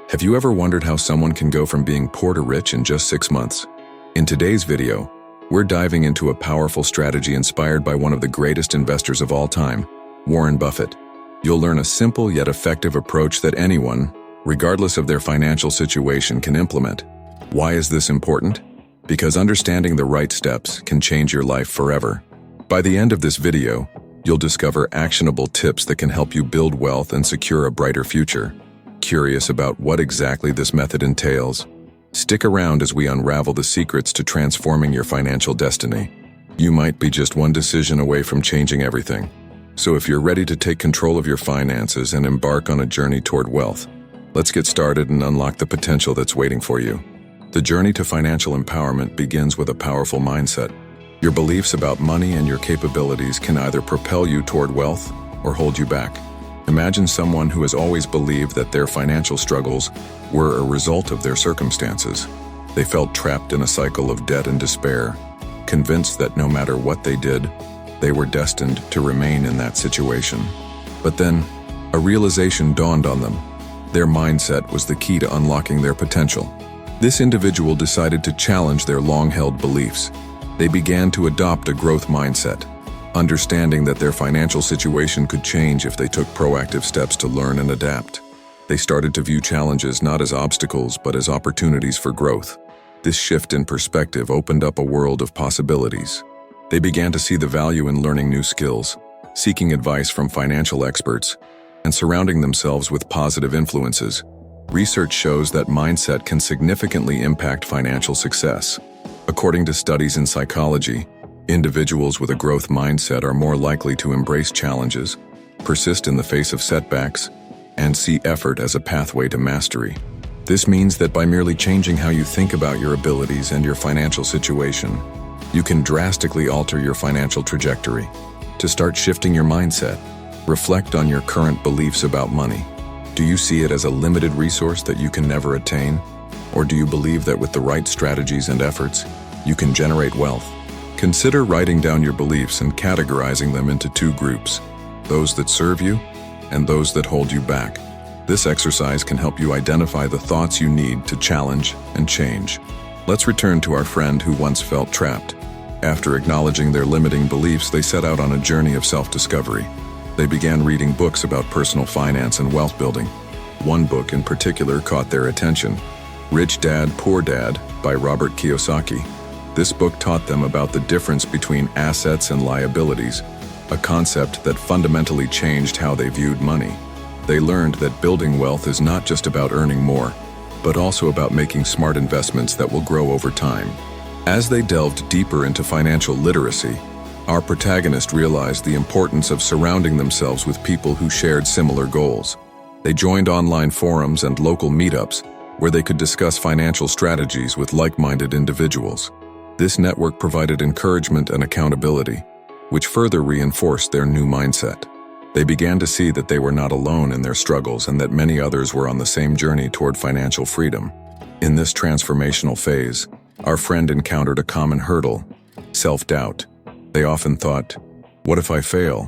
Have you ever wondered how someone can go from being poor to rich in just 6 months? In today's video, we're diving into a powerful strategy inspired by one of the greatest investors of all time, Warren Buffett. You'll learn a simple yet effective approach that anyone, regardless of their financial situation, can implement. Why is this important? Because understanding the right steps can change your life forever. By the end of this video, you'll discover actionable tips that can help you build wealth and secure a brighter future. Curious about what exactly this method entails? Stick around as we unravel the secrets to transforming your financial destiny. You might be just one decision away from changing everything. So if you're ready to take control of your finances and embark on a journey toward wealth, let's get started and unlock the potential that's waiting for you. The journey to financial empowerment begins with a powerful mindset. Your beliefs about money and your capabilities can either propel you toward wealth or hold you back. Imagine someone who has always believed that their financial struggles were a result of their circumstances. They felt trapped in a cycle of debt and despair, convinced that no matter what they did, they were destined to remain in that situation. But then, a realization dawned on them. Their mindset was the key to unlocking their potential. This individual decided to challenge their long-held beliefs. They began to adopt a growth mindset, understanding that their financial situation could change if they took proactive steps to learn and adapt. They started to view challenges not as obstacles but as opportunities for growth. This shift in perspective opened up a world of possibilities. They began to see the value in learning new skills, seeking advice from financial experts, and surrounding themselves with positive influences. Research shows that mindset can significantly impact financial success. According to studies in psychology, individuals with a growth mindset are more likely to embrace challenges, persist in the face of setbacks, and see effort as a pathway to mastery. This means that by merely changing how you think about your abilities and your financial situation, you can drastically alter your financial trajectory. To start shifting your mindset, reflect on your current beliefs about money. Do you see it as a limited resource that you can never attain? Or do you believe that with the right strategies and efforts, you can generate wealth? Consider writing down your beliefs and categorizing them into 2 groups, those that serve you and those that hold you back. This exercise can help you identify the thoughts you need to challenge and change. Let's return to our friend who once felt trapped. After acknowledging their limiting beliefs, they set out on a journey of self-discovery. They began reading books about personal finance and wealth building. One book in particular caught their attention, Rich Dad, Poor Dad by Robert Kiyosaki. This book taught them about the difference between assets and liabilities, a concept that fundamentally changed how they viewed money. They learned that building wealth is not just about earning more, but also about making smart investments that will grow over time. As they delved deeper into financial literacy, our protagonist realized the importance of surrounding themselves with people who shared similar goals. They joined online forums and local meetups where they could discuss financial strategies with like-minded individuals. This network provided encouragement and accountability, which further reinforced their new mindset. They began to see that they were not alone in their struggles and that many others were on the same journey toward financial freedom. In this transformational phase, our friend encountered a common hurdle: self-doubt. They often thought, what if I fail?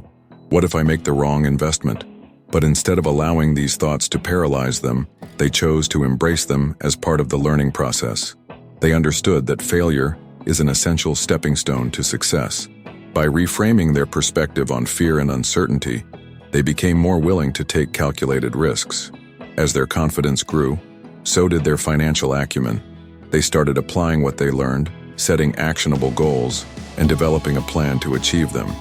What if I make the wrong investment? But instead of allowing these thoughts to paralyze them, they chose to embrace them as part of the learning process. They understood that failure is an essential stepping stone to success. By reframing their perspective on fear and uncertainty, they became more willing to take calculated risks. As their confidence grew, so did their financial acumen. They started applying what they learned, setting actionable goals, and developing a plan to achieve them.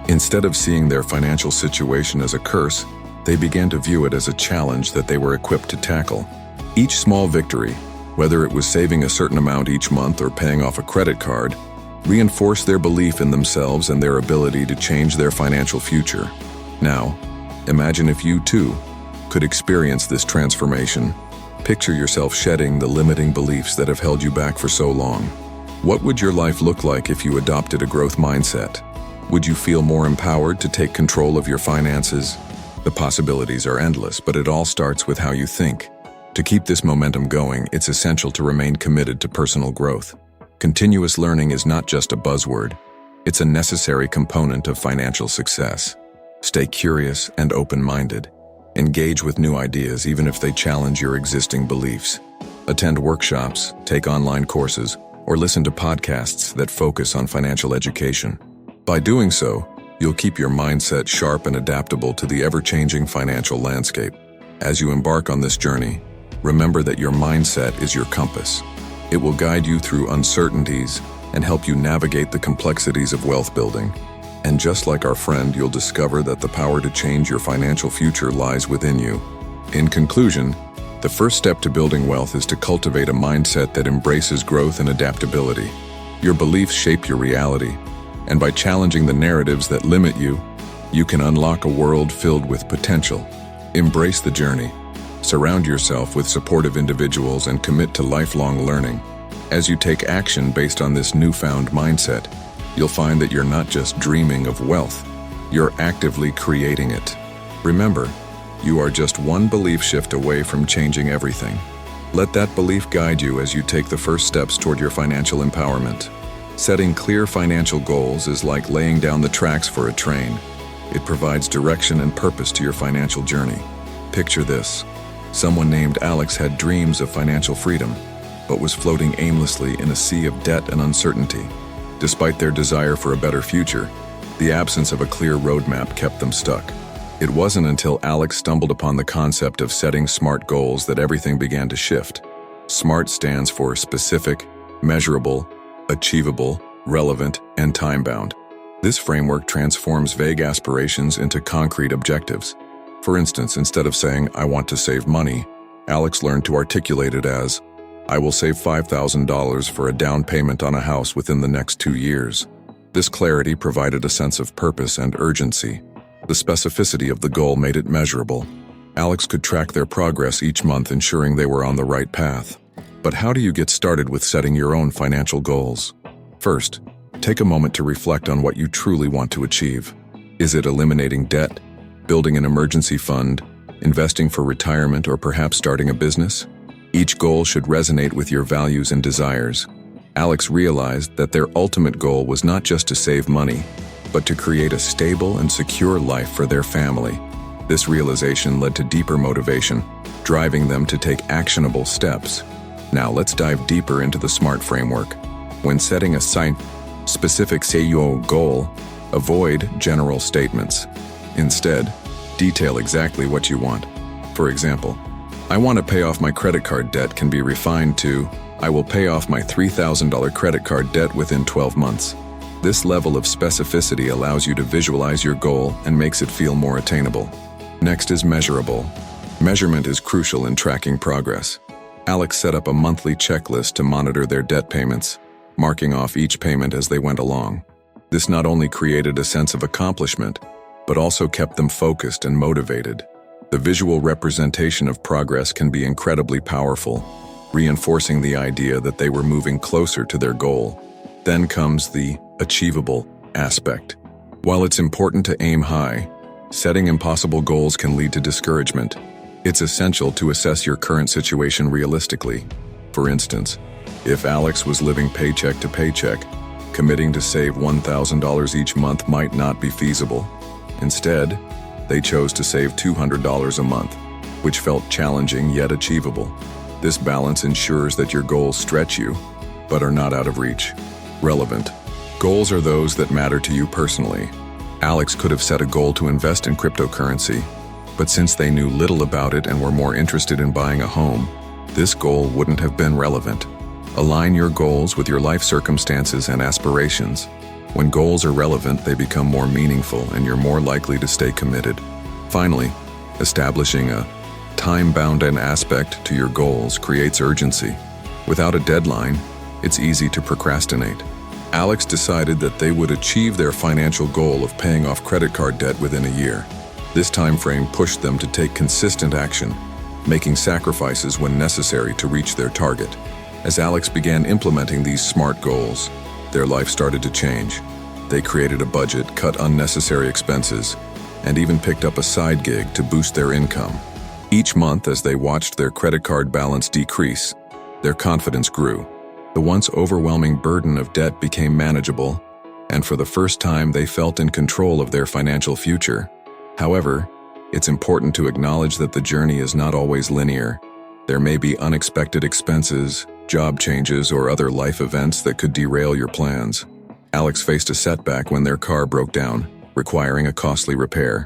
Instead of seeing their financial situation as a curse, they began to view it as a challenge that they were equipped to tackle. Each small victory, whether it was saving a certain amount each month or paying off a credit card, reinforced their belief in themselves and their ability to change their financial future. Now, imagine if you too could experience this transformation. Picture yourself shedding the limiting beliefs that have held you back for so long. What would your life look like if you adopted a growth mindset? Would you feel more empowered to take control of your finances? The possibilities are endless, but it all starts with how you think. To keep this momentum going, it's essential to remain committed to personal growth. Continuous learning is not just a buzzword, it's a necessary component of financial success. Stay curious and open-minded. Engage with new ideas even if they challenge your existing beliefs. Attend workshops, take online courses, or listen to podcasts that focus on financial education. By doing so, you'll keep your mindset sharp and adaptable to the ever-changing financial landscape. As you embark on this journey, remember that your mindset is your compass. It will guide you through uncertainties and help you navigate the complexities of wealth building. And just like our friend, you'll discover that the power to change your financial future lies within you. In conclusion, the first step to building wealth is to cultivate a mindset that embraces growth and adaptability. Your beliefs shape your reality, and by challenging the narratives that limit you, you can unlock a world filled with potential. Embrace the journey. Surround yourself with supportive individuals and commit to lifelong learning. As you take action based on this newfound mindset, you'll find that you're not just dreaming of wealth, you're actively creating it. Remember, you are just one belief shift away from changing everything. Let that belief guide you as you take the first steps toward your financial empowerment. Setting clear financial goals is like laying down the tracks for a train. It provides direction and purpose to your financial journey. Picture this. Someone named Alex had dreams of financial freedom, but was floating aimlessly in a sea of debt and uncertainty. Despite their desire for a better future, the absence of a clear roadmap kept them stuck. It wasn't until Alex stumbled upon the concept of setting SMART goals that everything began to shift. SMART stands for specific, measurable, achievable, relevant, and time-bound. This framework transforms vague aspirations into concrete objectives. For instance, instead of saying, "I want to save money," Alex learned to articulate it as, "I will save $5,000 for a down payment on a house within the next 2 years." This clarity provided a sense of purpose and urgency. The specificity of the goal made it measurable. Alex could track their progress each month, ensuring they were on the right path. But how do you get started with setting your own financial goals? First, take a moment to reflect on what you truly want to achieve. Is it eliminating debt, building an emergency fund, investing for retirement, or perhaps starting a business? Each goal should resonate with your values and desires. Alex realized that their ultimate goal was not just to save money, but to create a stable and secure life for their family. This realization led to deeper motivation, driving them to take actionable steps. Now let's dive deeper into the SMART framework. When setting a specific goal, avoid general statements. Instead, detail exactly what you want. For example, "I want to pay off my credit card debt" can be refined to, "I will pay off my $3,000 credit card debt within 12 months. This level of specificity allows you to visualize your goal and makes it feel more attainable. Next is measurable. Measurement is crucial in tracking progress. Alex set up a monthly checklist to monitor their debt payments, marking off each payment as they went along. This not only created a sense of accomplishment, but also kept them focused and motivated. The visual representation of progress can be incredibly powerful, reinforcing the idea that they were moving closer to their goal. Then comes the achievable aspect. While it's important to aim high, setting impossible goals can lead to discouragement. It's essential to assess your current situation realistically. For instance, if Alex was living paycheck to paycheck, committing to save $1,000 each month might not be feasible. Instead, they chose to save $200 a month, which felt challenging yet achievable. This balance ensures that your goals stretch you, but are not out of reach. Relevant. Goals are those that matter to you personally. Alex could have set a goal to invest in cryptocurrency, but since they knew little about it and were more interested in buying a home, this goal wouldn't have been relevant. Align your goals with your life circumstances and aspirations. When goals are relevant, they become more meaningful and you're more likely to stay committed. Finally, establishing a time-bound aspect to your goals creates urgency. Without a deadline, it's easy to procrastinate. Alex decided that they would achieve their financial goal of paying off credit card debt within a year. This time frame pushed them to take consistent action, making sacrifices when necessary to reach their target. As Alex began implementing these SMART goals, their life started to change. They created a budget, cut unnecessary expenses, and even picked up a side gig to boost their income. Each month, as they watched their credit card balance decrease, their confidence grew. The once overwhelming burden of debt became manageable, and for the first time they felt in control of their financial future. However, it's important to acknowledge that the journey is not always linear. There may be unexpected expenses, job changes, or other life events that could derail your plans. Alex faced a setback when their car broke down, requiring a costly repair.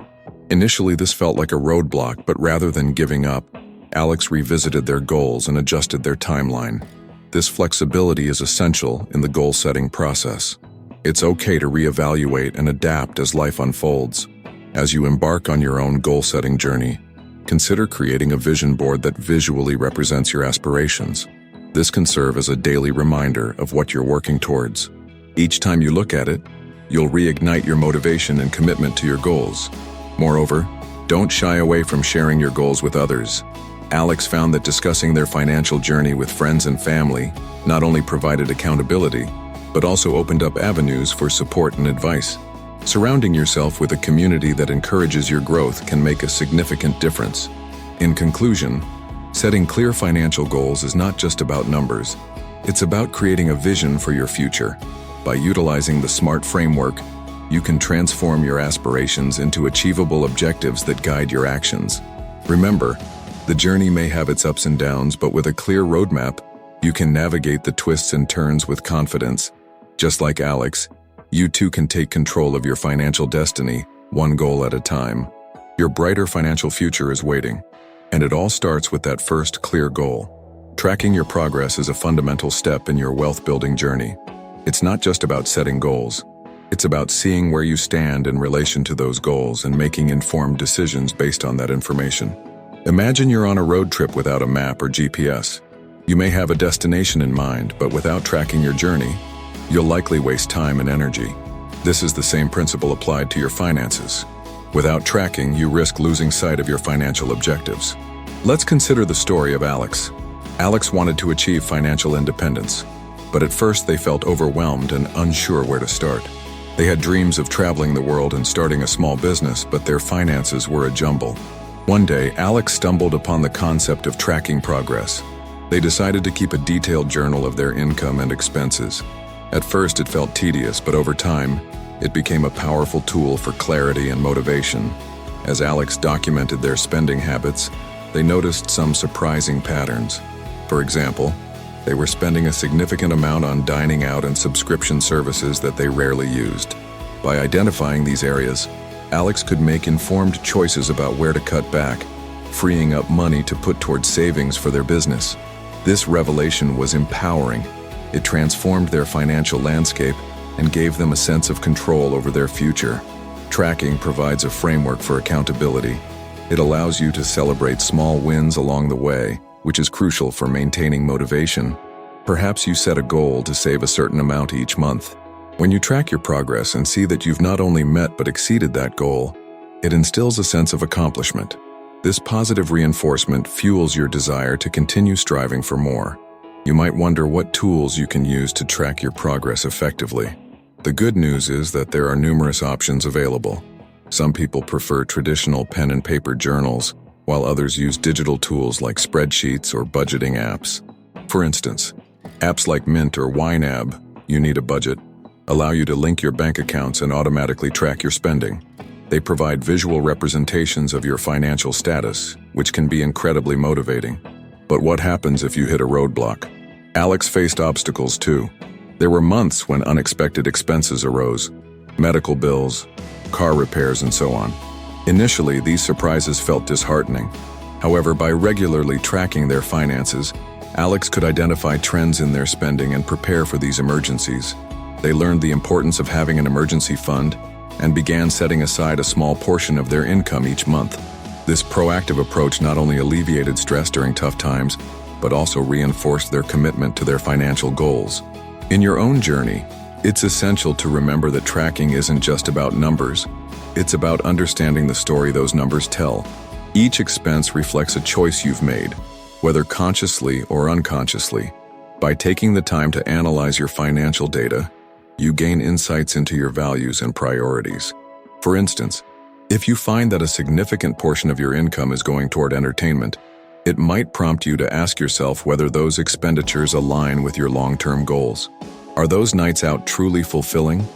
Initially, this felt like a roadblock, but rather than giving up, Alex revisited their goals and adjusted their timeline. This flexibility is essential in the goal-setting process. It's okay to reevaluate and adapt as life unfolds. As you embark on your own goal-setting journey, consider creating a vision board that visually represents your aspirations. This can serve as a daily reminder of what you're working towards. Each time you look at it, you'll reignite your motivation and commitment to your goals. Moreover, don't shy away from sharing your goals with others. Alex found that discussing their financial journey with friends and family not only provided accountability, but also opened up avenues for support and advice. Surrounding yourself with a community that encourages your growth can make a significant difference. In conclusion, setting clear financial goals is not just about numbers. It's about creating a vision for your future. By utilizing the SMART framework, you can transform your aspirations into achievable objectives that guide your actions. Remember, the journey may have its ups and downs, but with a clear roadmap, you can navigate the twists and turns with confidence. Just like Alex, you too can take control of your financial destiny, one goal at a time. Your brighter financial future is waiting, and it all starts with that first clear goal. Tracking your progress is a fundamental step in your wealth-building journey. It's not just about setting goals. It's about seeing where you stand in relation to those goals and making informed decisions based on that information. Imagine you're on a road trip without a map or GPS. You may have a destination in mind, but without tracking your journey, you'll likely waste time and energy. This is the same principle applied to your finances. Without tracking, you risk losing sight of your financial objectives. Let's consider the story of Alex. Alex wanted to achieve financial independence, but at first they felt overwhelmed and unsure where to start. They had dreams of traveling the world and starting a small business, but their finances were a jumble. One day, Alex stumbled upon the concept of tracking progress. They decided to keep a detailed journal of their income and expenses. At first, it felt tedious, but over time, it became a powerful tool for clarity and motivation. As Alex documented their spending habits, they noticed some surprising patterns. For example, they were spending a significant amount on dining out and subscription services that they rarely used. By identifying these areas, Alex could make informed choices about where to cut back, freeing up money to put towards savings for their business. This revelation was empowering. It transformed their financial landscape and gave them a sense of control over their future. Tracking provides a framework for accountability. It allows you to celebrate small wins along the way, which is crucial for maintaining motivation. Perhaps you set a goal to save a certain amount each month. When you track your progress and see that you've not only met but exceeded that goal, it instills a sense of accomplishment. This positive reinforcement fuels your desire to continue striving for more. You might wonder what tools you can use to track your progress effectively. The good news is that there are numerous options available. Some people prefer traditional pen and paper journals, while others use digital tools like spreadsheets or budgeting apps. For instance, apps like Mint or YNAB, You Need a Budget, allow you to link your bank accounts and automatically track your spending. They provide visual representations of your financial status, which can be incredibly motivating. But what happens if you hit a roadblock? Alex faced obstacles too. There were months when unexpected expenses arose, medical bills, car repairs, and so on. Initially, these surprises felt disheartening. However, by regularly tracking their finances, Alex could identify trends in their spending and prepare for these emergencies. They learned the importance of having an emergency fund and began setting aside a small portion of their income each month. This proactive approach not only alleviated stress during tough times, but also reinforced their commitment to their financial goals. In your own journey, it's essential to remember that tracking isn't just about numbers. It's about understanding the story those numbers tell. Each expense reflects a choice you've made, whether consciously or unconsciously. By taking the time to analyze your financial data, you gain insights into your values and priorities. For instance, if you find that a significant portion of your income is going toward entertainment, it might prompt you to ask yourself whether those expenditures align with your long-term goals. Are those nights out truly fulfilling,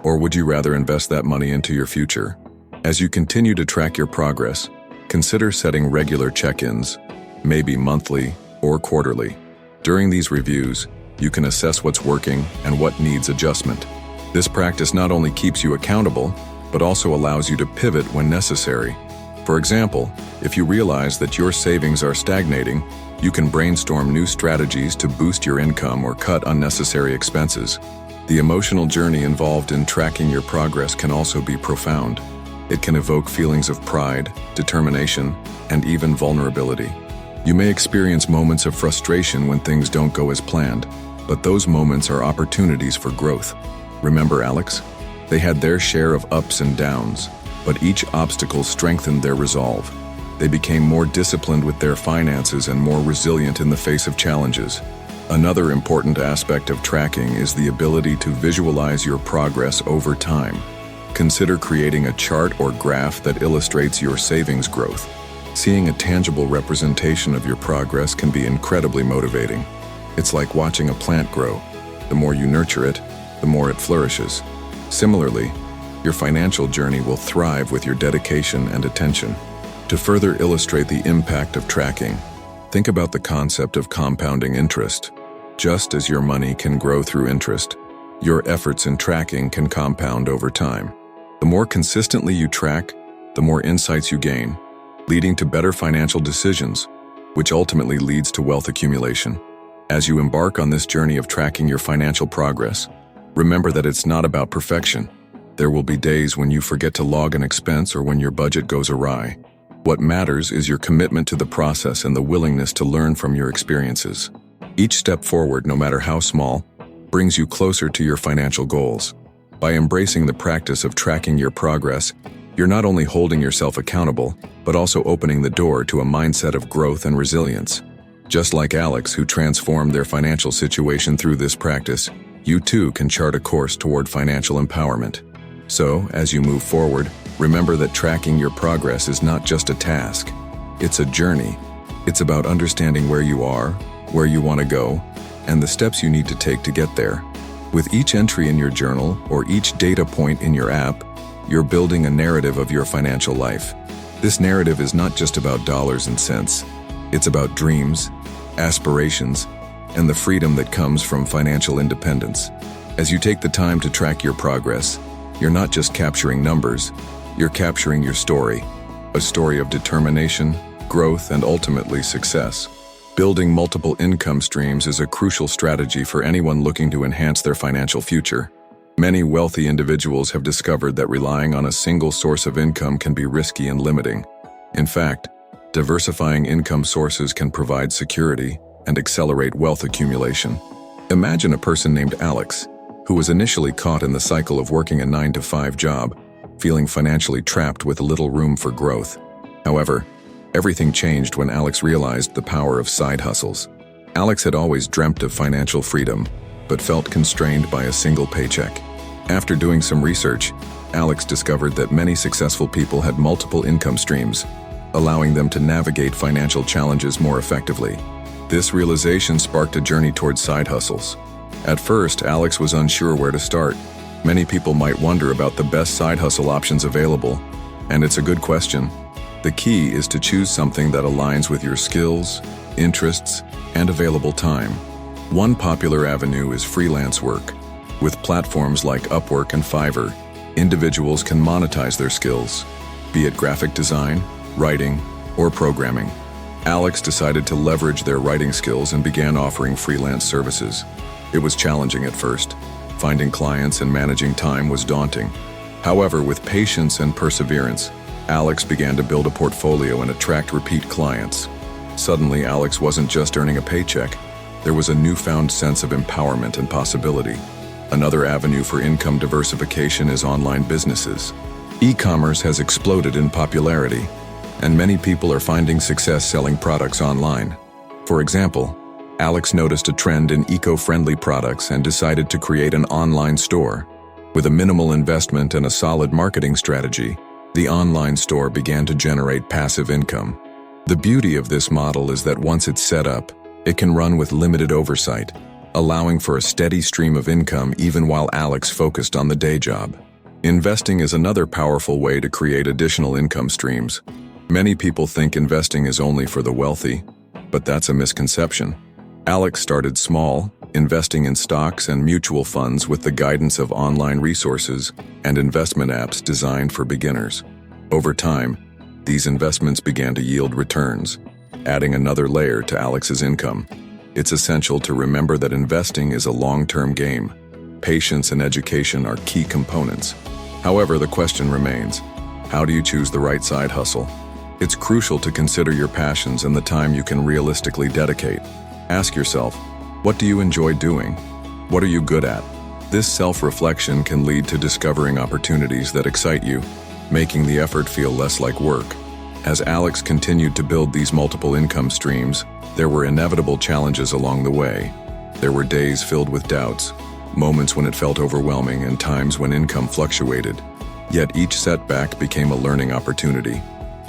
or would you rather invest that money into your future? As you continue to track your progress, Consider setting regular check-ins, maybe monthly or quarterly. During these reviews, you can assess what's working and what needs adjustment. This practice not only keeps you accountable, but also allows you to pivot when necessary. For example, if you realize that your savings are stagnating, you can brainstorm new strategies to boost your income or cut unnecessary expenses. The emotional journey involved in tracking your progress can also be profound. It can evoke feelings of pride, determination, and even vulnerability. You may experience moments of frustration when things don't go as planned, but those moments are opportunities for growth. Remember Alex? They had their share of ups and downs, but each obstacle strengthened their resolve. They became more disciplined with their finances and more resilient in the face of challenges. Another important aspect of tracking is the ability to visualize your progress over time. Consider creating a chart or graph that illustrates your savings growth. Seeing a tangible representation of your progress can be incredibly motivating. It's like watching a plant grow. The more you nurture it, the more it flourishes. Similarly, your financial journey will thrive with your dedication and attention. To further illustrate the impact of tracking, think about the concept of compounding interest. Just as your money can grow through interest, your efforts in tracking can compound over time. The more consistently you track, the more insights you gain, leading to better financial decisions, which ultimately leads to wealth accumulation. As you embark on this journey of tracking your financial progress, remember that it's not about perfection. There will be days when you forget to log an expense or when your budget goes awry. What matters is your commitment to the process and the willingness to learn from your experiences. Each step forward, no matter how small, brings you closer to your financial goals. By embracing the practice of tracking your progress, you're not only holding yourself accountable, but also opening the door to a mindset of growth and resilience. Just like Alex, who transformed their financial situation through this practice, you too can chart a course toward financial empowerment. So, as you move forward, remember that tracking your progress is not just a task. It's a journey. It's about understanding where you are, where you want to go, and the steps you need to take to get there. With each entry in your journal or each data point in your app, you're building a narrative of your financial life. This narrative is not just about dollars and cents. It's about dreams, aspirations, and the freedom that comes from financial independence. As you take the time to track your progress, you're not just capturing numbers, you're capturing your story, a story of determination, growth, and ultimately success. Building multiple income streams is a crucial strategy for anyone looking to enhance their financial future. Many wealthy individuals have discovered that relying on a single source of income can be risky and limiting. In fact, diversifying income sources can provide security and accelerate wealth accumulation. Imagine a person named Alex, who was initially caught in the cycle of working a 9-to-5 job, feeling financially trapped with little room for growth. However, everything changed when Alex realized the power of side hustles. Alex had always dreamt of financial freedom, but felt constrained by a single paycheck. After doing some research, Alex discovered that many successful people had multiple income streams, allowing them to navigate financial challenges more effectively. This realization sparked a journey towards side hustles. At first, Alex was unsure where to start. Many people might wonder about the best side hustle options available, and it's a good question. The key is to choose something that aligns with your skills, interests, and available time. One popular avenue is freelance work. With platforms like Upwork and Fiverr, individuals can monetize their skills, be it graphic design, writing, or programming. Alex decided to leverage their writing skills and began offering freelance services. It was challenging at first. Finding clients and managing time was daunting. However, with patience and perseverance, Alex began to build a portfolio and attract repeat clients. Suddenly, Alex wasn't just earning a paycheck. There was a newfound sense of empowerment and possibility. Another avenue for income diversification is online businesses. E-commerce has exploded in popularity, and many people are finding success selling products online. For example, Alex noticed a trend in eco-friendly products and decided to create an online store. With a minimal investment and a solid marketing strategy, the online store began to generate passive income. The beauty of this model is that once it's set up, it can run with limited oversight, allowing for a steady stream of income even while Alex focused on the day job. Investing is another powerful way to create additional income streams. Many people think investing is only for the wealthy, but that's a misconception. Alex started small, investing in stocks and mutual funds with the guidance of online resources and investment apps designed for beginners. Over time, these investments began to yield returns, adding another layer to Alex's income. It's essential to remember that investing is a long-term game. Patience and education are key components. However, the question remains, how do you choose the right side hustle? It's crucial to consider your passions and the time you can realistically dedicate. Ask yourself, what do you enjoy doing? What are you good at? This self-reflection can lead to discovering opportunities that excite you, making the effort feel less like work. As Alex continued to build these multiple income streams, there were inevitable challenges along the way. There were days filled with doubts, moments when it felt overwhelming, and times when income fluctuated. Yet each setback became a learning opportunity.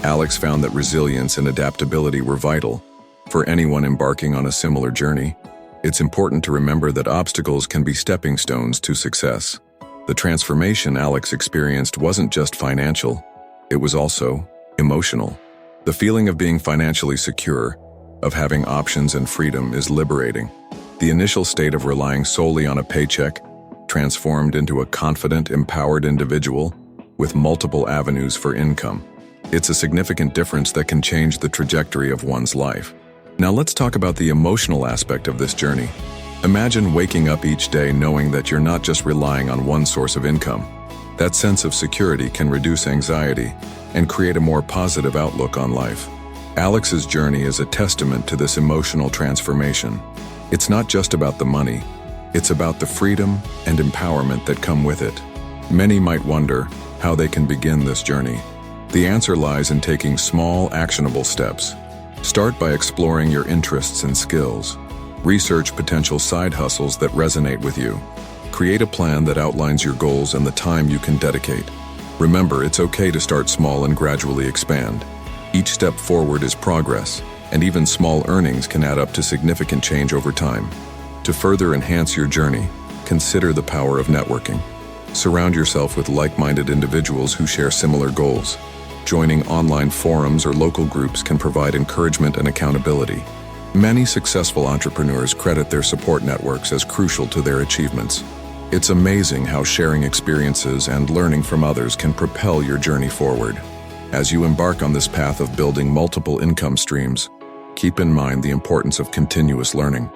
Alex found that resilience and adaptability were vital for anyone embarking on a similar journey. It's important to remember that obstacles can be stepping stones to success. The transformation Alex experienced wasn't just financial, it was also emotional. The feeling of being financially secure, of having options and freedom, is liberating. The initial state of relying solely on a paycheck transformed into a confident, empowered individual with multiple avenues for income. It's a significant difference that can change the trajectory of one's life. Now let's talk about the emotional aspect of this journey. Imagine waking up each day knowing that you're not just relying on one source of income. That sense of security can reduce anxiety and create a more positive outlook on life. Alex's journey is a testament to this emotional transformation. It's not just about the money, it's about the freedom and empowerment that come with it. Many might wonder how they can begin this journey. The answer lies in taking small, actionable steps. Start by exploring your interests and skills. Research potential side hustles that resonate with you. Create a plan that outlines your goals and the time you can dedicate. Remember, it's okay to start small and gradually expand. Each step forward is progress, and even small earnings can add up to significant change over time. To further enhance your journey, consider the power of networking. Surround yourself with like-minded individuals who share similar goals. Joining online forums or local groups can provide encouragement and accountability. Many successful entrepreneurs credit their support networks as crucial to their achievements. It's amazing how sharing experiences and learning from others can propel your journey forward. As you embark on this path of building multiple income streams, keep in mind the importance of continuous learning.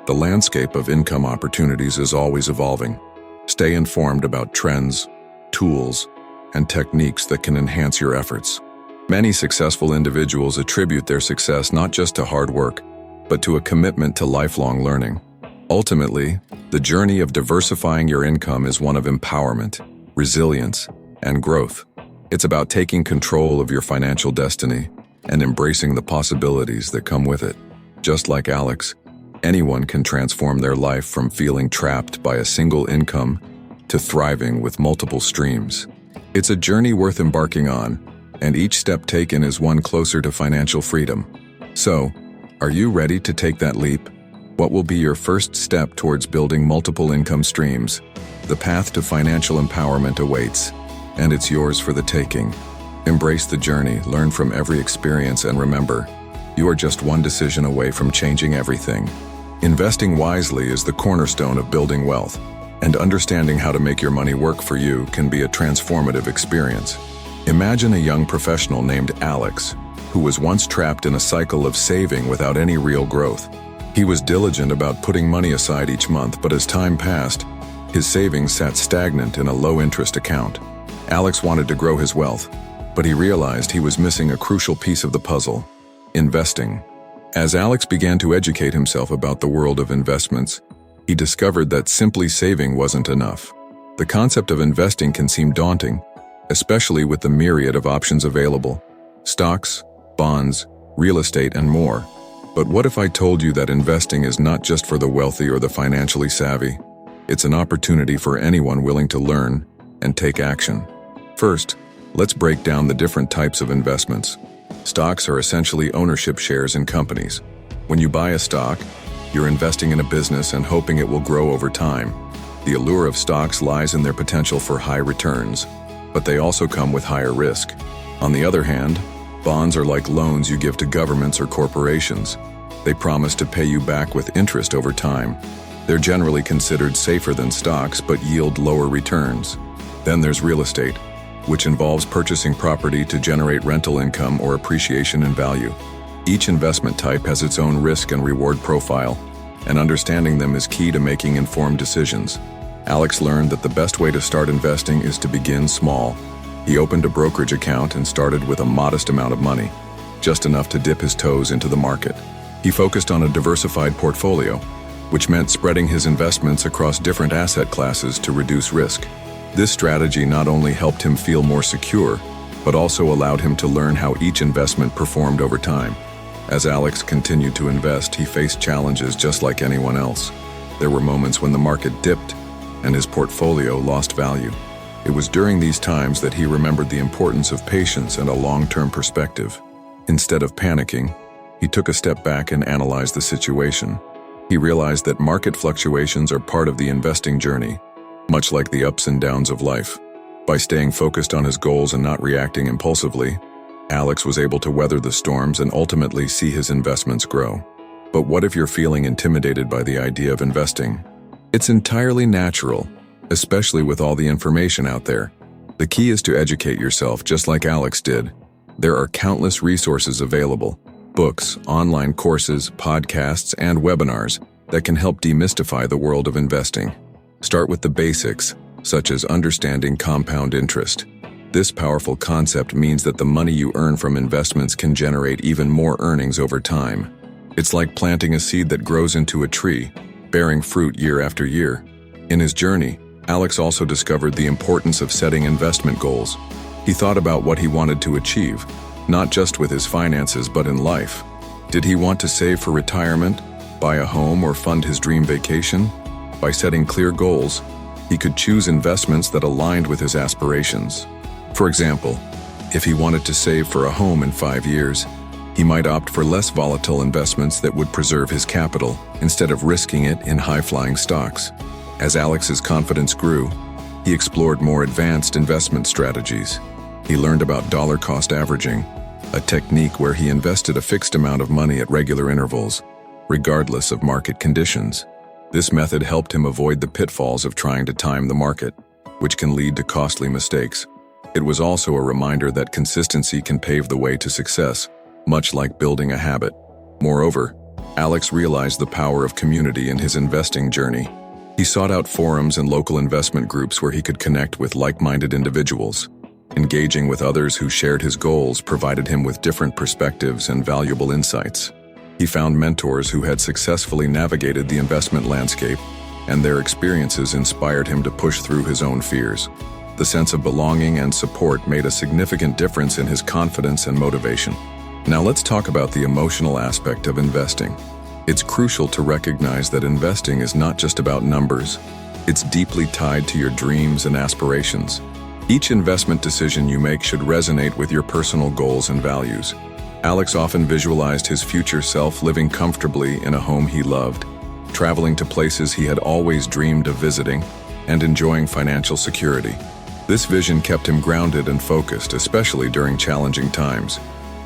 The landscape of income opportunities is always evolving. Stay informed about trends, tools, and techniques that can enhance your efforts. Many successful individuals attribute their success not just to hard work, but to a commitment to lifelong learning. Ultimately, the journey of diversifying your income is one of empowerment, resilience, and growth. It's about taking control of your financial destiny and embracing the possibilities that come with it. Just like Alex, anyone can transform their life from feeling trapped by a single income to thriving with multiple streams. It's a journey worth embarking on, and each step taken is one closer to financial freedom. So, are you ready to take that leap? What will be your first step towards building multiple income streams? The path to financial empowerment awaits, and it's yours for the taking. Embrace the journey, learn from every experience, and remember, you are just one decision away from changing everything. Investing wisely is the cornerstone of building wealth, and understanding how to make your money work for you can be a transformative experience. Imagine a young professional named Alex, who was once trapped in a cycle of saving without any real growth. He was diligent about putting money aside each month, but as time passed, his savings sat stagnant in a low-interest account. Alex wanted to grow his wealth, but he realized he was missing a crucial piece of the puzzle: investing. As Alex began to educate himself about the world of investments, he discovered that simply saving wasn't enough. The concept of investing can seem daunting, especially with the myriad of options available: stocks, bonds, real estate, and more. But what if I told you that investing is not just for the wealthy or the financially savvy? It's an opportunity for anyone willing to learn and take action. First, let's break down the different types of investments. Stocks are essentially ownership shares in companies. When you buy a stock, you're investing in a business and hoping it will grow over time. The allure of stocks lies in their potential for high returns, but they also come with higher risk. On the other hand, Bonds are like loans you give to governments or corporations. They promise to pay you back with interest over time. They're generally considered safer than stocks but yield lower returns. Then there's real estate, which involves purchasing property to generate rental income or appreciation in value. Each investment type has its own risk and reward profile, and understanding them is key to making informed decisions. Alex learned that the best way to start investing is to begin small. He opened a brokerage account and started with a modest amount of money, just enough to dip his toes into the market. He focused on a diversified portfolio, which meant spreading his investments across different asset classes to reduce risk. This strategy not only helped him feel more secure, but also allowed him to learn how each investment performed over time. As Alex continued to invest, he faced challenges just like anyone else. There were moments when the market dipped and his portfolio lost value. It was during these times that he remembered the importance of patience and a long-term perspective. Instead of panicking, he took a step back and analyzed the situation. He realized that market fluctuations are part of the investing journey, much like the ups and downs of life. By staying focused on his goals and not reacting impulsively, Alex was able to weather the storms and ultimately see his investments grow. But what if you're feeling intimidated by the idea of investing? It's entirely natural, especially with all the information out there. The key is to educate yourself just like Alex did. There are countless resources available: books, online courses, podcasts, and webinars that can help demystify the world of investing. Start with the basics, such as understanding compound interest. This powerful concept means that the money you earn from investments can generate even more earnings over time. It's like planting a seed that grows into a tree, bearing fruit year after year. In his journey, Alex also discovered the importance of setting investment goals. He thought about what he wanted to achieve, not just with his finances but in life. Did he want to save for retirement, buy a home, or fund his dream vacation? By setting clear goals, he could choose investments that aligned with his aspirations. For example, if he wanted to save for a home in 5 years, he might opt for less volatile investments that would preserve his capital instead of risking it in high-flying stocks. As Alex's confidence grew, he explored more advanced investment strategies. He learned about dollar-cost averaging, a technique where he invested a fixed amount of money at regular intervals, regardless of market conditions. This method helped him avoid the pitfalls of trying to time the market, which can lead to costly mistakes. It was also a reminder that consistency can pave the way to success, much like building a habit. Moreover, Alex realized the power of community in his investing journey. He sought out forums and local investment groups where he could connect with like-minded individuals. Engaging with others who shared his goals provided him with different perspectives and valuable insights. He found mentors who had successfully navigated the investment landscape, and their experiences inspired him to push through his own fears. The sense of belonging and support made a significant difference in his confidence and motivation. Now let's talk about the emotional aspect of investing. It's crucial to recognize that investing is not just about numbers. It's deeply tied to your dreams and aspirations. Each investment decision you make should resonate with your personal goals and values. Alex often visualized his future self living comfortably in a home he loved, traveling to places he had always dreamed of visiting, and enjoying financial security. This vision kept him grounded and focused, especially during challenging times.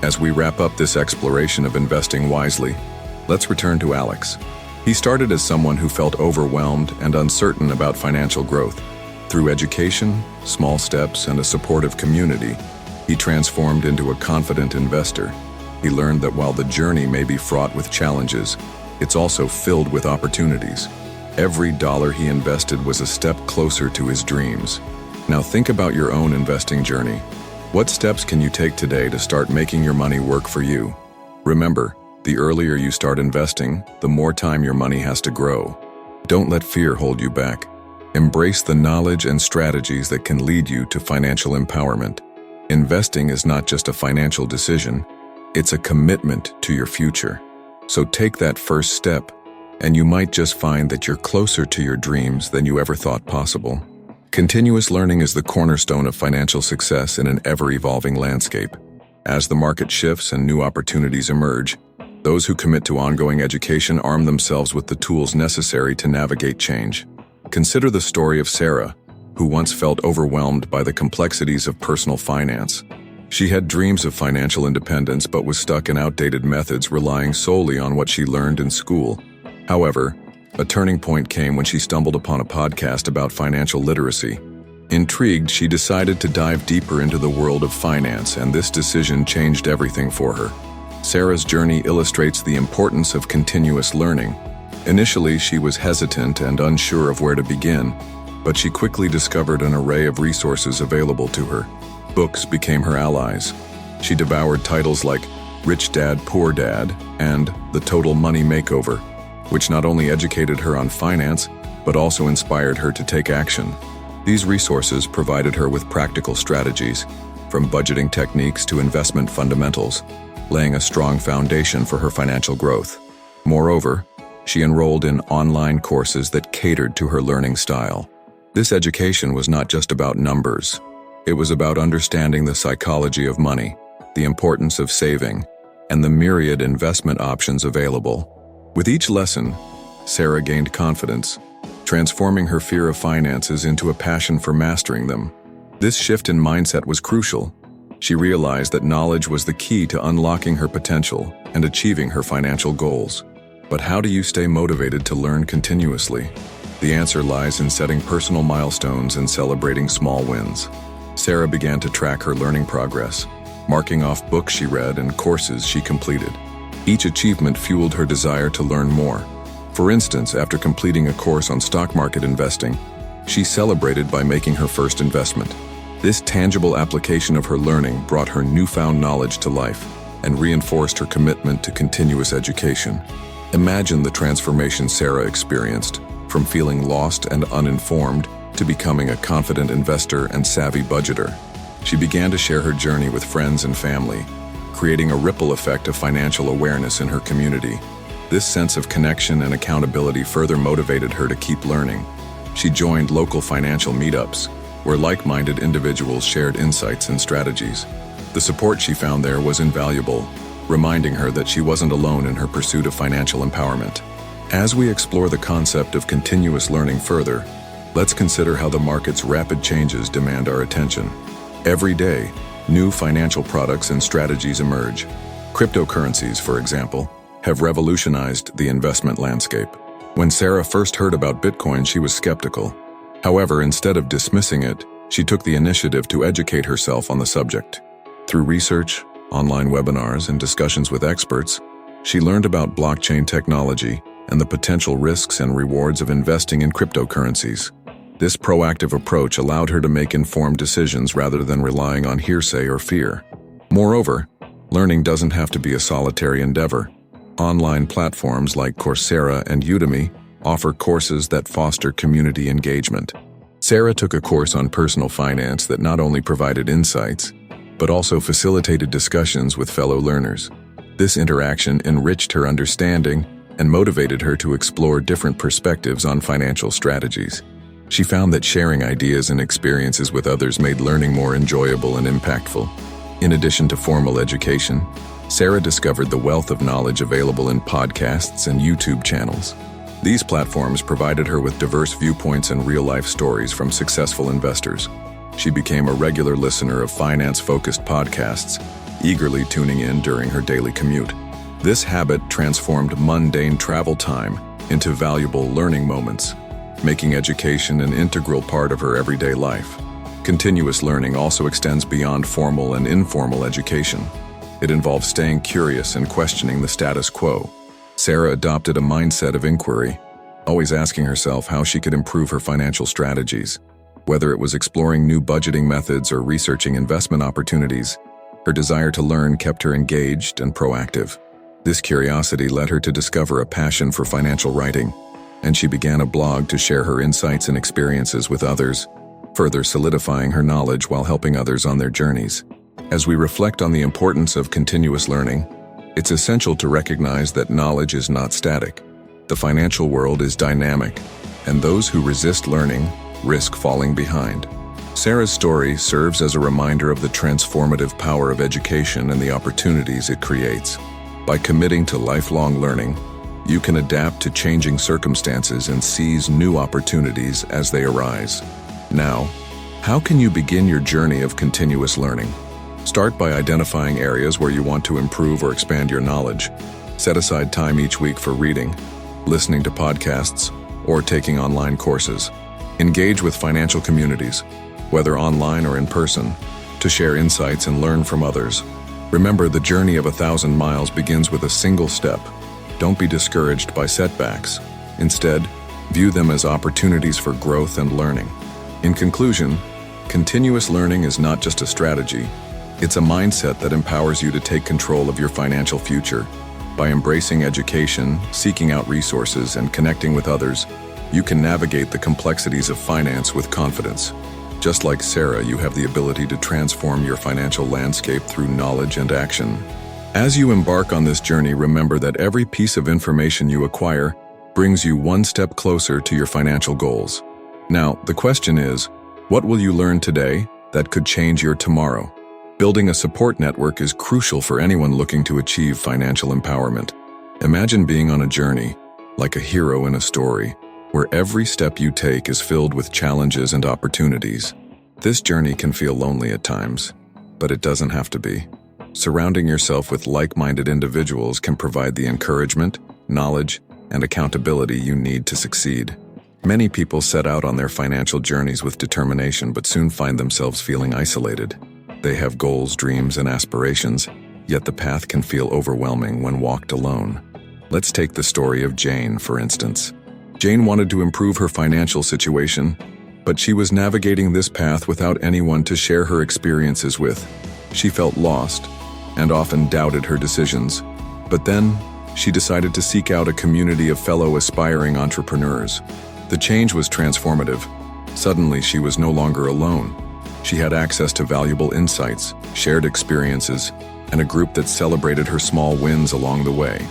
As we wrap up this exploration of investing wisely, let's return to Alex. He started as someone who felt overwhelmed and uncertain about financial growth. Through education, small steps, and a supportive community, he transformed into a confident investor. He learned that while the journey may be fraught with challenges, it's also filled with opportunities. Every dollar he invested was a step closer to his dreams. Now think about your own investing journey. What steps can you take today to start making your money work for you? Remember, the earlier you start investing, the more time your money has to grow. Don't let fear hold you back. Embrace the knowledge and strategies that can lead you to financial empowerment. Investing is not just a financial decision, it's a commitment to your future. So take that first step, and you might just find that you're closer to your dreams than you ever thought possible. Continuous learning is the cornerstone of financial success in an ever-evolving landscape. As the market shifts and new opportunities emerge, those who commit to ongoing education arm themselves with the tools necessary to navigate change. Consider the story of Sarah, who once felt overwhelmed by the complexities of personal finance. She had dreams of financial independence but was stuck in outdated methods relying solely on what she learned in school. However, a turning point came when she stumbled upon a podcast about financial literacy. Intrigued, she decided to dive deeper into the world of finance, and this decision changed everything for her. Sarah's journey illustrates the importance of continuous learning. Initially, she was hesitant and unsure of where to begin, but she quickly discovered an array of resources available to her. Books became her allies. She devoured titles like Rich Dad, Poor Dad and The Total Money Makeover, which not only educated her on finance, but also inspired her to take action. These resources provided her with practical strategies, from budgeting techniques to investment fundamentals, laying a strong foundation for her financial growth. Moreover, she enrolled in online courses that catered to her learning style. This education was not just about numbers. It was about understanding the psychology of money, the importance of saving, and the myriad investment options available. With each lesson, Sarah gained confidence, transforming her fear of finances into a passion for mastering them. This shift in mindset was crucial. She realized that knowledge was the key to unlocking her potential and achieving her financial goals. But how do you stay motivated to learn continuously? The answer lies in setting personal milestones and celebrating small wins. Sarah began to track her learning progress, marking off books she read and courses she completed. Each achievement fueled her desire to learn more. For instance, after completing a course on stock market investing, she celebrated by making her first investment. This tangible application of her learning brought her newfound knowledge to life and reinforced her commitment to continuous education. Imagine the transformation Sarah experienced, from feeling lost and uninformed to becoming a confident investor and savvy budgeter. She began to share her journey with friends and family, creating a ripple effect of financial awareness in her community. This sense of connection and accountability further motivated her to keep learning. She joined local financial meetups, where like-minded individuals shared insights and strategies. The support she found there was invaluable, reminding her that she wasn't alone in her pursuit of financial empowerment. As we explore the concept of continuous learning further, let's consider how the market's rapid changes demand our attention. Every day, new financial products and strategies emerge. Cryptocurrencies, for example, have revolutionized the investment landscape. When Sarah first heard about Bitcoin, she was skeptical. However, instead of dismissing it, she took the initiative to educate herself on the subject. Through research, online webinars, and discussions with experts, she learned about blockchain technology and the potential risks and rewards of investing in cryptocurrencies. This proactive approach allowed her to make informed decisions rather than relying on hearsay or fear. Moreover, learning doesn't have to be a solitary endeavor. Online platforms like Coursera and Udemy offer courses that foster community engagement. Sarah took a course on personal finance that not only provided insights, but also facilitated discussions with fellow learners. This interaction enriched her understanding and motivated her to explore different perspectives on financial strategies. She found that sharing ideas and experiences with others made learning more enjoyable and impactful. In addition to formal education, Sarah discovered the wealth of knowledge available in podcasts and YouTube channels. These platforms provided her with diverse viewpoints and real-life stories from successful investors. She became a regular listener of finance-focused podcasts, eagerly tuning in during her daily commute. This habit transformed mundane travel time into valuable learning moments, making education an integral part of her everyday life. Continuous learning also extends beyond formal and informal education. It involves staying curious and questioning the status quo. Sarah adopted a mindset of inquiry, always asking herself how she could improve her financial strategies. Whether it was exploring new budgeting methods or researching investment opportunities, her desire to learn kept her engaged and proactive. This curiosity led her to discover a passion for financial writing, and she began a blog to share her insights and experiences with others, further solidifying her knowledge while helping others on their journeys. As we reflect on the importance of continuous learning, it's essential to recognize that knowledge is not static. The financial world is dynamic, and those who resist learning risk falling behind. Sarah's story serves as a reminder of the transformative power of education and the opportunities it creates. By committing to lifelong learning, you can adapt to changing circumstances and seize new opportunities as they arise. Now, how can you begin your journey of continuous learning? Start by identifying areas where you want to improve or expand your knowledge. Set aside time each week for reading, listening to podcasts, or taking online courses. Engage with financial communities, whether online or in person, to share insights and learn from others. Remember, the journey of 1,000 miles begins with a single step. Don't be discouraged by setbacks. Instead, view them as opportunities for growth and learning. In conclusion, continuous learning is not just a strategy, it's a mindset that empowers you to take control of your financial future. By embracing education, seeking out resources, and connecting with others, you can navigate the complexities of finance with confidence. Just like Sarah, you have the ability to transform your financial landscape through knowledge and action. As you embark on this journey, remember that every piece of information you acquire brings you one step closer to your financial goals. Now, the question is, what will you learn today that could change your tomorrow? Building a support network is crucial for anyone looking to achieve financial empowerment. Imagine being on a journey, like a hero in a story, where every step you take is filled with challenges and opportunities. This journey can feel lonely at times, but it doesn't have to be. Surrounding yourself with like-minded individuals can provide the encouragement, knowledge, and accountability you need to succeed. Many people set out on their financial journeys with determination but soon find themselves feeling isolated. They have goals, dreams, and aspirations, yet the path can feel overwhelming when walked alone. Let's take the story of Jane, for instance. Jane wanted to improve her financial situation, but she was navigating this path without anyone to share her experiences with. She felt lost and often doubted her decisions. But then, she decided to seek out a community of fellow aspiring entrepreneurs. The change was transformative. Suddenly, she was no longer alone. She had access to valuable insights, shared experiences, and a group that celebrated her small wins along the way.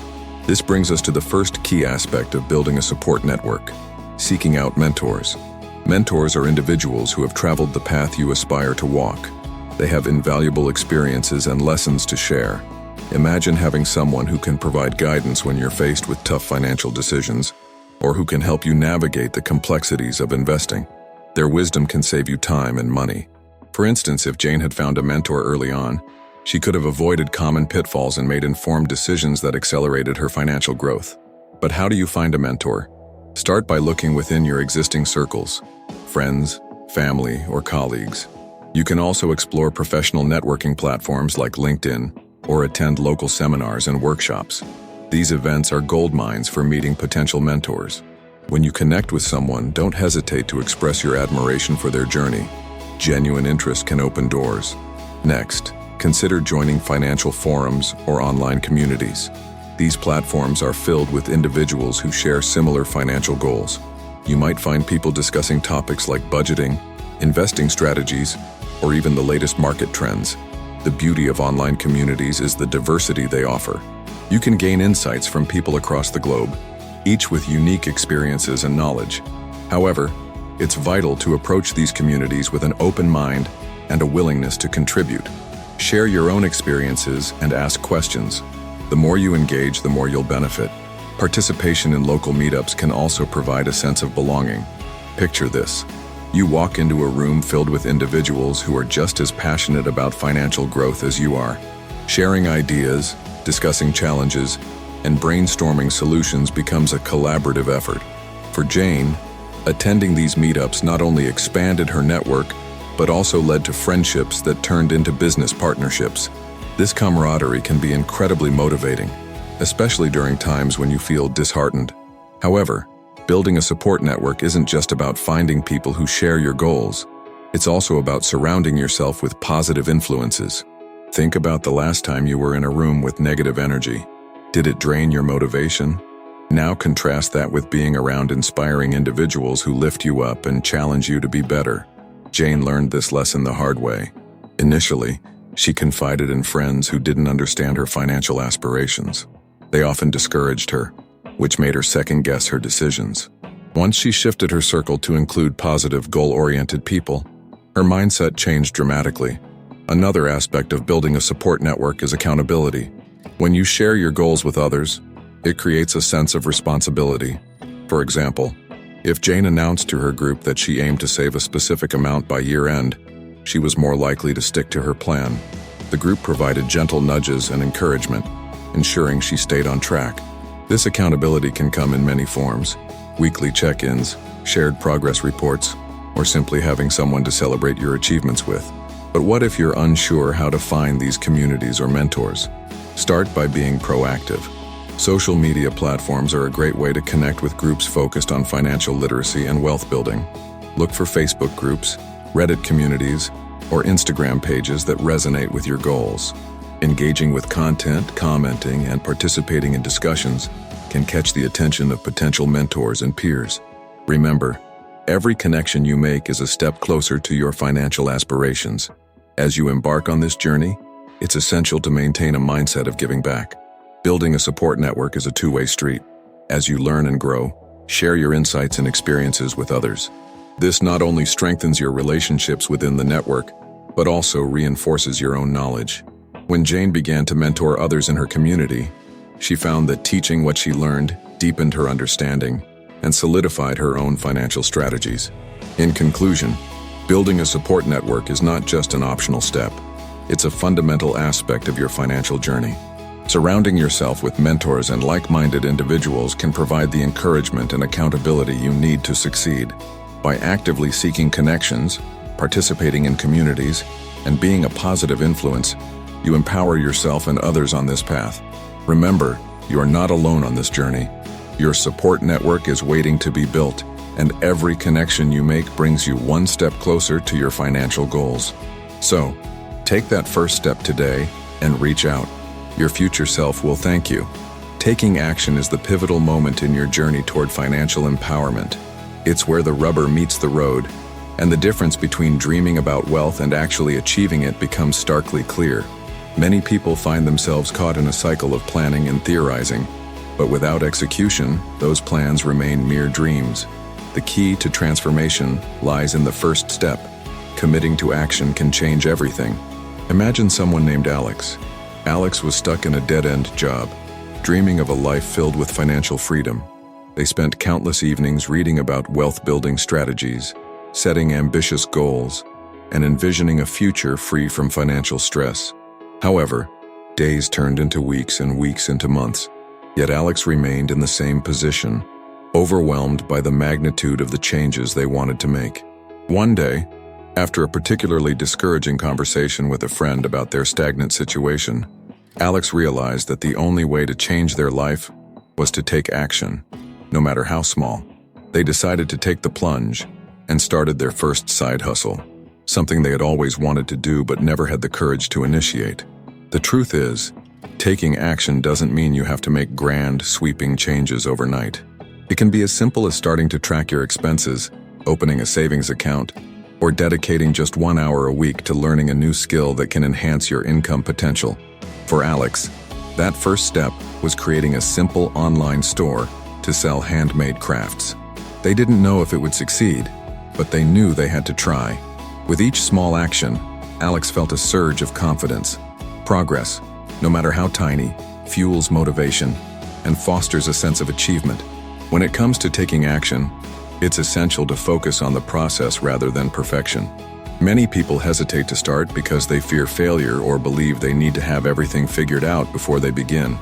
This brings us to the first key aspect of building a support network: seeking out mentors. Mentors are individuals who have traveled the path you aspire to walk. They have invaluable experiences and lessons to share. Imagine having someone who can provide guidance when you're faced with tough financial decisions, or who can help you navigate the complexities of investing. Their wisdom can save you time and money. For instance, if Jane had found a mentor early on, she could have avoided common pitfalls and made informed decisions that accelerated her financial growth. But how do you find a mentor? Start by looking within your existing circles: friends, family, or colleagues. You can also explore professional networking platforms like LinkedIn or attend local seminars and workshops. These events are gold mines for meeting potential mentors. When you connect with someone, don't hesitate to express your admiration for their journey. Genuine interest can open doors. Next, consider joining financial forums or online communities. These platforms are filled with individuals who share similar financial goals. You might find people discussing topics like budgeting, investing strategies, or even the latest market trends. The beauty of online communities is the diversity they offer. You can gain insights from people across the globe, each with unique experiences and knowledge. However, it's vital to approach these communities with an open mind and a willingness to contribute. Share your own experiences and ask questions. The more you engage, the more you'll benefit. Participation in local meetups can also provide a sense of belonging. Picture this: you walk into a room filled with individuals who are just as passionate about financial growth as you are. Sharing ideas, discussing challenges, and brainstorming solutions becomes a collaborative effort. For Jane, attending these meetups not only expanded her network, but also led to friendships that turned into business partnerships. This camaraderie can be incredibly motivating, especially during times when you feel disheartened. However, building a support network isn't just about finding people who share your goals. It's also about surrounding yourself with positive influences. Think about the last time you were in a room with negative energy. Did it drain your motivation? Now contrast that with being around inspiring individuals who lift you up and challenge you to be better. Jane learned this lesson the hard way. Initially, she confided in friends who didn't understand her financial aspirations. They often discouraged her, which made her second-guess her decisions. Once she shifted her circle to include positive, goal-oriented people, her mindset changed dramatically. Another aspect of building a support network is accountability. When you share your goals with others, it creates a sense of responsibility. For example, if Jane announced to her group that she aimed to save a specific amount by year-end, she was more likely to stick to her plan. The group provided gentle nudges and encouragement, ensuring she stayed on track. This accountability can come in many forms: weekly check-ins, shared progress reports, or simply having someone to celebrate your achievements with. But what if you're unsure how to find these communities or mentors? Start by being proactive. Social media platforms are a great way to connect with groups focused on financial literacy and wealth building. Look for Facebook groups, Reddit communities, or Instagram pages that resonate with your goals. Engaging with content, commenting, and participating in discussions can catch the attention of potential mentors and peers. Remember, every connection you make is a step closer to your financial aspirations. As you embark on this journey, it's essential to maintain a mindset of giving back. Building a support network is a two-way street. As you learn and grow, share your insights and experiences with others. This not only strengthens your relationships within the network, but also reinforces your own knowledge. When Jane began to mentor others in her community, she found that teaching what she learned deepened her understanding and solidified her own financial strategies. In conclusion, building a support network is not just an optional step. It's a fundamental aspect of your financial journey. Surrounding yourself with mentors and like-minded individuals can provide the encouragement and accountability you need to succeed. By actively seeking connections, participating in communities, and being a positive influence, you empower yourself and others on this path. Remember, you are not alone on this journey. Your support network is waiting to be built, and every connection you make brings you one step closer to your financial goals. So, take that first step today and reach out. Your future self will thank you. Taking action is the pivotal moment in your journey toward financial empowerment. It's where the rubber meets the road, and the difference between dreaming about wealth and actually achieving it becomes starkly clear. Many people find themselves caught in a cycle of planning and theorizing, but without execution, those plans remain mere dreams. The key to transformation lies in the first step. Committing to action can change everything. Imagine someone named Alex. Alex was stuck in a dead-end job, dreaming of a life filled with financial freedom. They spent countless evenings reading about wealth-building strategies, setting ambitious goals, and envisioning a future free from financial stress. However, days turned into weeks and weeks into months, yet Alex remained in the same position, overwhelmed by the magnitude of the changes they wanted to make. One day, after a particularly discouraging conversation with a friend about their stagnant situation, Alex realized that the only way to change their life was to take action, no matter how small. They decided to take the plunge and started their first side hustle, something they had always wanted to do but never had the courage to initiate. The truth is, taking action doesn't mean you have to make grand, sweeping changes overnight. It can be as simple as starting to track your expenses, opening a savings account, or dedicating just 1 hour a week to learning a new skill that can enhance your income potential. For Alex, that first step was creating a simple online store to sell handmade crafts. They didn't know if it would succeed, but they knew they had to try. With each small action, Alex felt a surge of confidence. Progress, no matter how tiny, fuels motivation and fosters a sense of achievement. When it comes to taking action, it's essential to focus on the process rather than perfection. Many people hesitate to start because they fear failure or believe they need to have everything figured out before they begin.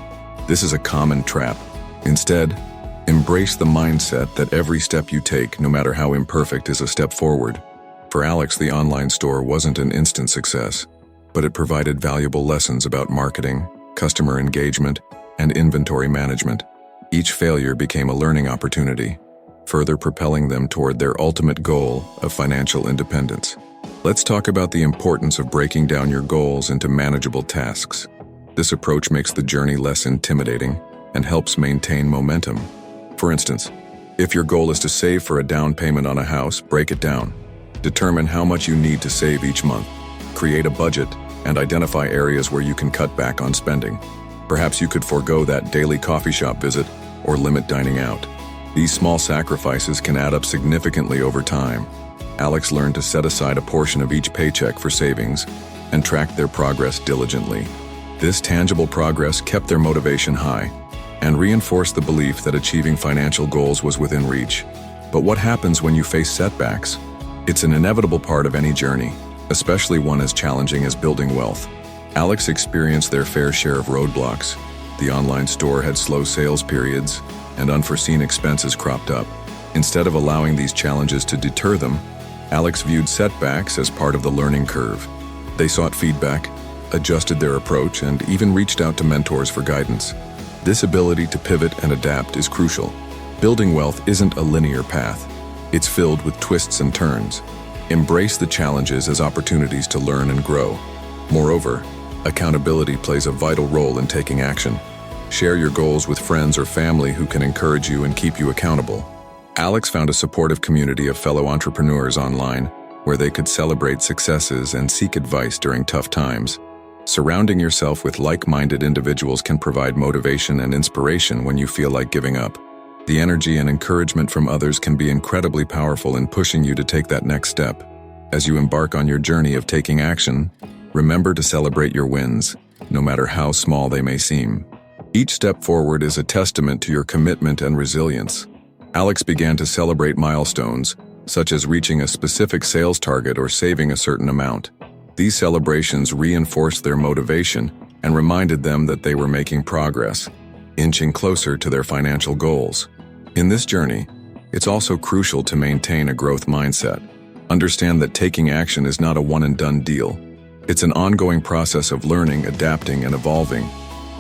This is a common trap. Instead, embrace the mindset that every step you take, no matter how imperfect, is a step forward. For Alex, the online store wasn't an instant success, but it provided valuable lessons about marketing, customer engagement, and inventory management. Each failure became a learning opportunity, further propelling them toward their ultimate goal of financial independence. Let's talk about the importance of breaking down your goals into manageable tasks. This approach makes the journey less intimidating and helps maintain momentum. For instance, if your goal is to save for a down payment on a house, break it down. Determine how much you need to save each month. Create a budget and identify areas where you can cut back on spending. Perhaps you could forego that daily coffee shop visit or limit dining out. These small sacrifices can add up significantly over time. Alex learned to set aside a portion of each paycheck for savings and track their progress diligently. This tangible progress kept their motivation high and reinforced the belief that achieving financial goals was within reach. But what happens when you face setbacks? It's an inevitable part of any journey, especially one as challenging as building wealth. Alex experienced their fair share of roadblocks. The online store had slow sales periods, and unforeseen expenses cropped up. Instead of allowing these challenges to deter them, Alex viewed setbacks as part of the learning curve. They sought feedback, adjusted their approach, and even reached out to mentors for guidance. This ability to pivot and adapt is crucial. Building wealth isn't a linear path. It's filled with twists and turns. Embrace the challenges as opportunities to learn and grow. Moreover, accountability plays a vital role in taking action. Share your goals with friends or family who can encourage you and keep you accountable. Alex found a supportive community of fellow entrepreneurs online, where they could celebrate successes and seek advice during tough times. Surrounding yourself with like-minded individuals can provide motivation and inspiration when you feel like giving up. The energy and encouragement from others can be incredibly powerful in pushing you to take that next step. As you embark on your journey of taking action, remember to celebrate your wins, no matter how small they may seem. Each step forward is a testament to your commitment and resilience. Alex began to celebrate milestones, such as reaching a specific sales target or saving a certain amount. These celebrations reinforced their motivation and reminded them that they were making progress, inching closer to their financial goals. In this journey, it's also crucial to maintain a growth mindset. Understand that taking action is not a one-and-done deal. It's an ongoing process of learning, adapting, and evolving.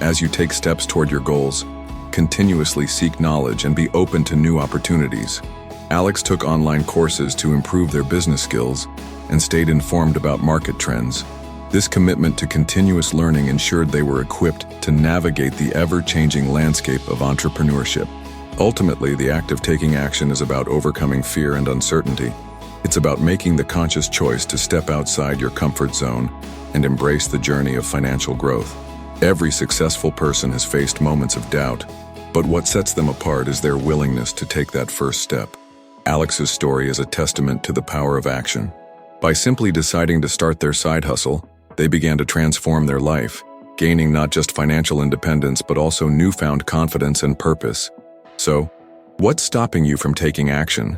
As you take steps toward your goals, continuously seek knowledge and be open to new opportunities. Alex took online courses to improve their business skills and stayed informed about market trends. This commitment to continuous learning ensured they were equipped to navigate the ever-changing landscape of entrepreneurship. Ultimately, the act of taking action is about overcoming fear and uncertainty. It's about making the conscious choice to step outside your comfort zone and embrace the journey of financial growth. Every successful person has faced moments of doubt, but what sets them apart is their willingness to take that first step. Alex's story is a testament to the power of action. By simply deciding to start their side hustle, they began to transform their life, gaining not just financial independence but also newfound confidence and purpose. So, what's stopping you from taking action?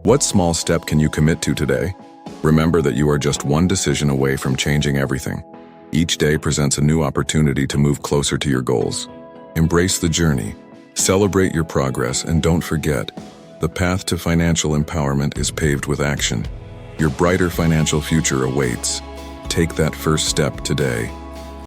What small step can you commit to today? Remember that you are just one decision away from changing everything. Each day presents a new opportunity to move closer to your goals. Embrace the journey, celebrate your progress, and don't forget, the path to financial empowerment is paved with action. Your brighter financial future awaits. Take that first step today.